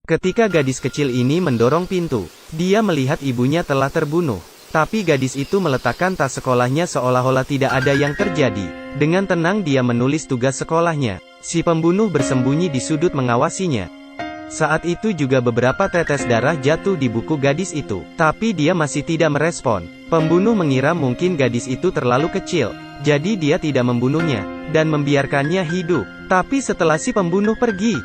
Ketika gadis kecil ini mendorong pintu, dia melihat ibunya telah terbunuh. Tapi gadis itu meletakkan tas sekolahnya seolah-olah tidak ada yang terjadi. Dengan tenang dia menulis tugas sekolahnya. Si pembunuh bersembunyi di sudut mengawasinya. Saat itu juga beberapa tetes darah jatuh di buku gadis itu. Tapi dia masih tidak merespon. Pembunuh mengira mungkin gadis itu terlalu kecil. Jadi dia tidak membunuhnya, dan membiarkannya hidup. Tapi setelah si pembunuh pergi,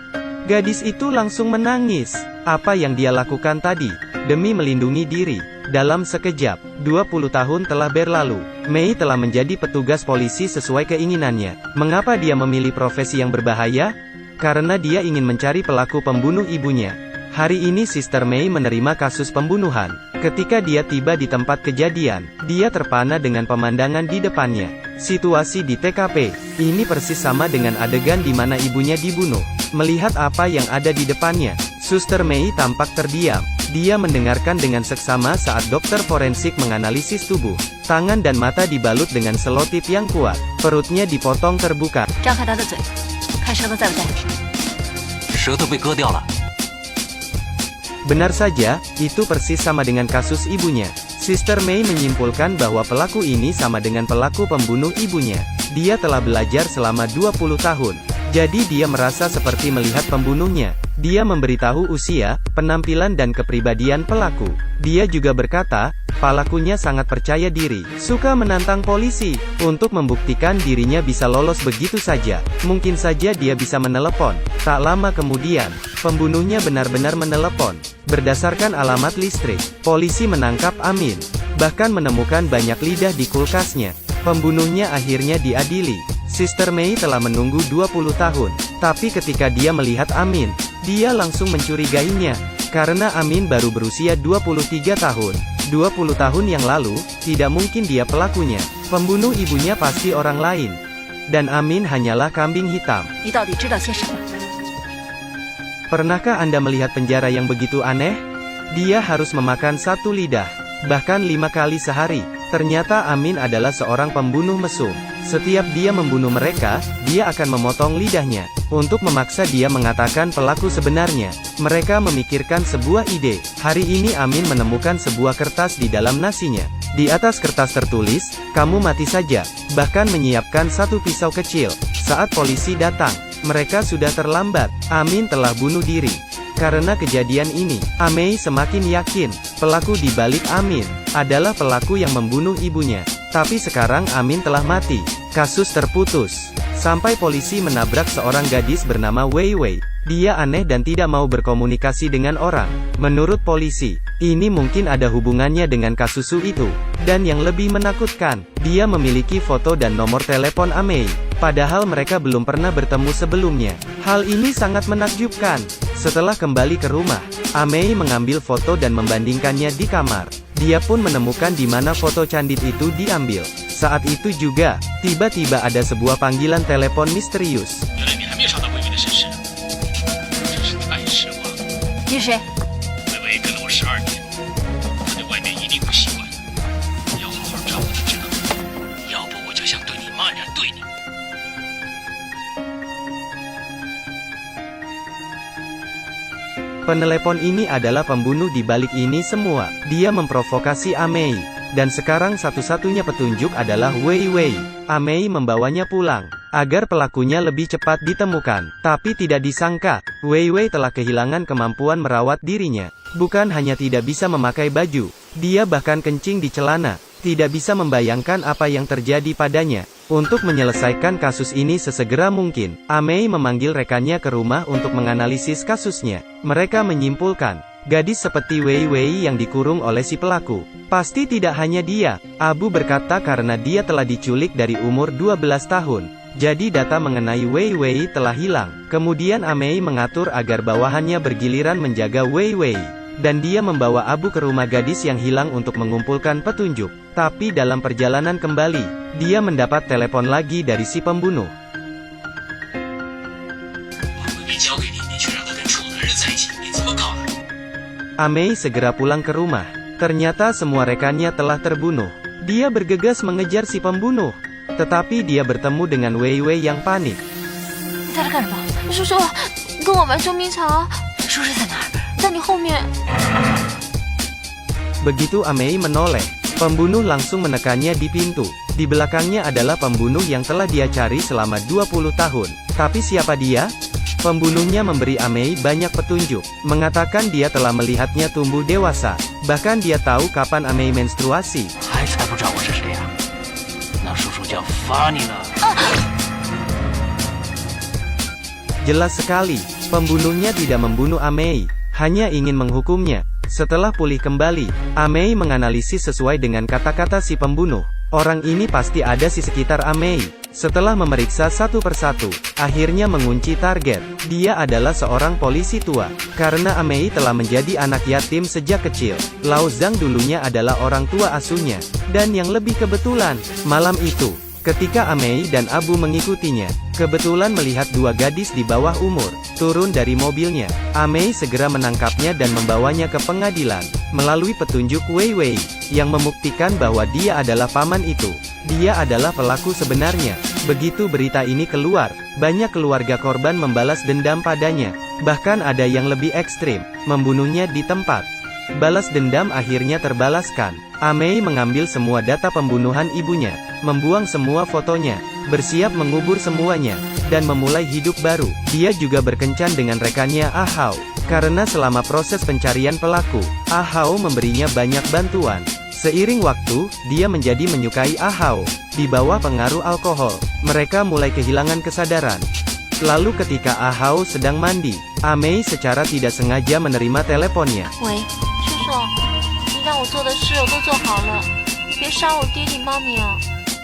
gadis itu langsung menangis. Apa yang dia lakukan tadi? Demi melindungi diri. Dalam sekejap, 20 tahun telah berlalu. Mei telah menjadi petugas polisi sesuai keinginannya. Mengapa dia memilih profesi yang berbahaya? Karena dia ingin mencari pelaku pembunuh ibunya. Hari ini Sister Mei menerima kasus pembunuhan. Ketika dia tiba di tempat kejadian, dia terpana dengan pemandangan di depannya. Situasi di TKP ini persis sama dengan adegan di mana ibunya dibunuh. Melihat apa yang ada di depannya, Suster Mei tampak terdiam. Dia mendengarkan dengan seksama saat dokter forensik menganalisis tubuh. Tangan dan mata dibalut dengan selotip yang kuat. Perutnya dipotong terbuka. 张开他的嘴，看舌头在不在。舌头被割掉了。 Benar saja, itu persis sama dengan kasus ibunya. Sister Mei menyimpulkan bahwa pelaku ini sama dengan pelaku pembunuh ibunya. Dia telah belajar selama 20 tahun. Jadi dia merasa seperti melihat pembunuhnya. Dia memberitahu usia, penampilan dan kepribadian pelaku. Dia juga berkata, pelakunya sangat percaya diri, suka menantang polisi, untuk membuktikan dirinya bisa lolos begitu saja. Mungkin saja dia bisa menelepon. Tak lama kemudian, pembunuhnya benar-benar menelepon. Berdasarkan alamat listrik, polisi menangkap Amin. Bahkan menemukan banyak lidah di kulkasnya. Pembunuhnya akhirnya diadili. Sister Mei telah menunggu 20 tahun. Tapi ketika dia melihat Amin, dia langsung mencurigainya. Karena Amin baru berusia 23 tahun. 20 tahun yang lalu, tidak mungkin dia pelakunya. Pembunuh ibunya pasti orang lain. Dan Amin hanyalah kambing hitam. 你到底知道些什么？ Pernahkah Anda melihat penjara yang begitu aneh? Dia harus memakan satu lidah, bahkan 5 kali sehari. Ternyata Amin adalah seorang pembunuh mesum. Setiap dia membunuh mereka, dia akan memotong lidahnya. Untuk memaksa dia mengatakan pelaku sebenarnya, mereka memikirkan sebuah ide. Hari ini Amin menemukan sebuah kertas di dalam nasinya. Di atas kertas tertulis, kamu mati saja, bahkan menyiapkan satu pisau kecil. Saat polisi datang, mereka sudah terlambat. Amin telah bunuh diri. Karena kejadian ini, Amei semakin yakin, pelaku di balik Amin, adalah pelaku yang membunuh ibunya. Tapi sekarang Amin telah mati. Kasus terputus. Sampai polisi menabrak seorang gadis bernama Wei Wei. Dia aneh dan tidak mau berkomunikasi dengan orang. Menurut polisi, ini mungkin ada hubungannya dengan kasus Su itu. Dan yang lebih menakutkan, dia memiliki foto dan nomor telepon Amei. Padahal mereka belum pernah bertemu sebelumnya. Hal ini sangat menakjubkan. Setelah kembali ke rumah, Amei mengambil foto dan membandingkannya di kamar. Dia pun menemukan di mana foto candid itu diambil. Saat itu juga, tiba-tiba ada sebuah panggilan telepon misterius. 你是谁？ 微微跟了我12年，他对外面一定不习惯，要好好照顾他，知道吗？要不我就想对你妈这样对你。 Penelepon ini adalah pembunuh di balik ini semua. Dia memprovokasi Amei. Dan sekarang satu-satunya petunjuk adalah Wei Wei. Amei membawanya pulang, agar pelakunya lebih cepat ditemukan. Tapi tidak disangka, Wei Wei telah kehilangan kemampuan merawat dirinya. Bukan hanya tidak bisa memakai baju, dia bahkan kencing di celana. Tidak bisa membayangkan apa yang terjadi padanya. Untuk menyelesaikan kasus ini sesegera mungkin, Amei memanggil rekannya ke rumah untuk menganalisis kasusnya. Mereka menyimpulkan, gadis seperti Wei Wei yang dikurung oleh si pelaku, pasti tidak hanya dia. Abu berkata karena dia telah diculik dari umur 12 tahun. Jadi data mengenai Wei Wei telah hilang. Kemudian Amei mengatur agar bawahannya bergiliran menjaga Wei Wei. Dan dia membawa Abu ke rumah gadis yang hilang untuk mengumpulkan petunjuk. Tapi dalam perjalanan kembali, dia mendapat telepon lagi dari si pembunuh. Amei segera pulang ke rumah. Ternyata semua rekannya telah terbunuh. Dia bergegas mengejar si pembunuh. Tetapi dia bertemu dengan Wei Wei yang panik. 你在这干什么？叔叔，跟我玩捉迷藏。叔叔在哪儿？ Begitu Amei menoleh, pembunuh langsung menekannya di pintu. Di belakangnya adalah pembunuh yang telah dia cari selama 20 tahun. Tapi siapa dia? Pembunuhnya memberi Amei banyak petunjuk, mengatakan dia telah melihatnya tumbuh dewasa. Bahkan dia tahu kapan Amei menstruasi. 还猜不着我是谁呀？那叔叔叫罚你呢。 Jelas sekali, pembunuhnya tidak membunuh Amei, hanya ingin menghukumnya. Setelah pulih kembali, Amei menganalisis sesuai dengan kata-kata si pembunuh. Orang ini pasti ada di sekitar Amei. Setelah memeriksa satu persatu, akhirnya mengunci target. Dia adalah seorang polisi tua. Karena Amei telah menjadi anak yatim sejak kecil, Lao Zhang dulunya adalah orang tua asuhnya. Dan yang lebih kebetulan, malam itu, ketika Amei dan Abu mengikutinya, kebetulan melihat dua gadis di bawah umur turun dari mobilnya. Amei segera menangkapnya dan membawanya ke pengadilan. Melalui petunjuk Wei Wei, yang membuktikan bahwa dia adalah paman itu. Dia adalah pelaku sebenarnya. Begitu berita ini keluar, banyak keluarga korban membalas dendam padanya. Bahkan ada yang lebih ekstrim, membunuhnya di tempat. Balas dendam akhirnya terbalaskan. Amei mengambil semua data pembunuhan ibunya, membuang semua fotonya, bersiap mengubur semuanya, dan memulai hidup baru. Dia juga berkencan dengan rekannya Ah Hao. Karena selama proses pencarian pelaku, Ah Hao memberinya banyak bantuan. Seiring waktu, dia menjadi menyukai Ah Hao. Di bawah pengaruh alkohol, mereka mulai kehilangan kesadaran. Lalu ketika Ah Hao sedang mandi, Amei secara tidak sengaja menerima teleponnya. 喂，叔叔，你让我做的事我都做好了，别杀我爹地妈咪啊！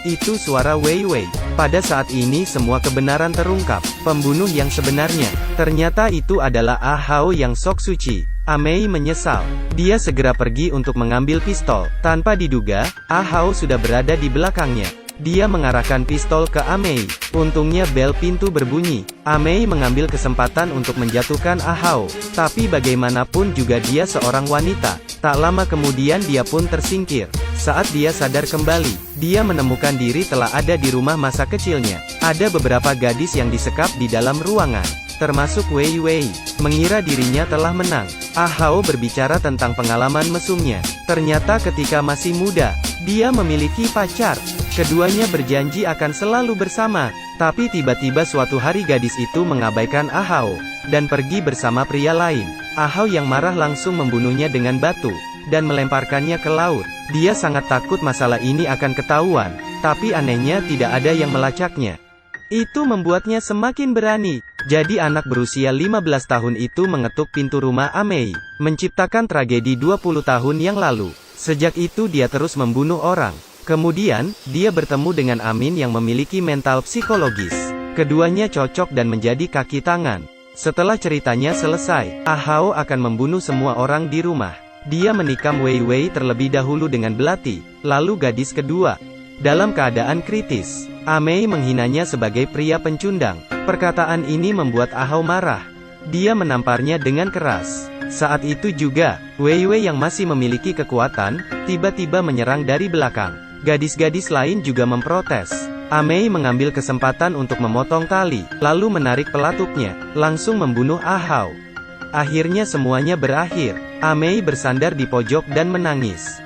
Itu suara Wei Wei. Pada saat ini semua kebenaran terungkap. Pembunuh yang sebenarnya, ternyata itu adalah Ah Hao yang sok suci. Amei menyesal. Dia segera pergi untuk mengambil pistol. Tanpa diduga, Ah Hao sudah berada di belakangnya. Dia mengarahkan pistol ke Amei. Untungnya bel pintu berbunyi. Amei mengambil kesempatan untuk menjatuhkan Ah Hao. Tapi bagaimanapun juga dia seorang wanita. Tak lama kemudian dia pun tersingkir. Saat dia sadar kembali, dia menemukan diri telah ada di rumah masa kecilnya. Ada beberapa gadis yang disekap di dalam ruangan, termasuk Wei Wei. Mengira dirinya telah menang. Ah Hao berbicara tentang pengalaman mesumnya. Ternyata ketika masih muda, dia memiliki pacar. Keduanya berjanji akan selalu bersama. Tapi tiba-tiba suatu hari gadis itu mengabaikan Ah Hao, dan pergi bersama pria lain. Ah Hao yang marah langsung membunuhnya dengan batu, dan melemparkannya ke laut. Dia sangat takut masalah ini akan ketahuan, tapi anehnya tidak ada yang melacaknya. Itu membuatnya semakin berani. Jadi anak berusia 15 tahun itu mengetuk pintu rumah Amei, menciptakan tragedi 20 tahun yang lalu. Sejak itu dia terus membunuh orang. Kemudian, dia bertemu dengan Amin yang memiliki mental psikologis. Keduanya cocok dan menjadi kaki tangan. Setelah ceritanya selesai, Ah Hao akan membunuh semua orang di rumah. Dia menikam Wei Wei terlebih dahulu dengan belati, lalu gadis kedua. Dalam keadaan kritis, Amei menghinanya sebagai pria pencundang. Perkataan ini membuat Ah Hao marah. Dia menamparnya dengan keras. Saat itu juga, Wei Wei yang masih memiliki kekuatan, tiba-tiba menyerang dari belakang. Gadis-gadis lain juga memprotes. Amei mengambil kesempatan untuk memotong tali, lalu menarik pelatuknya, langsung membunuh Ah Hao. Akhirnya semuanya berakhir. Amei bersandar di pojok dan menangis.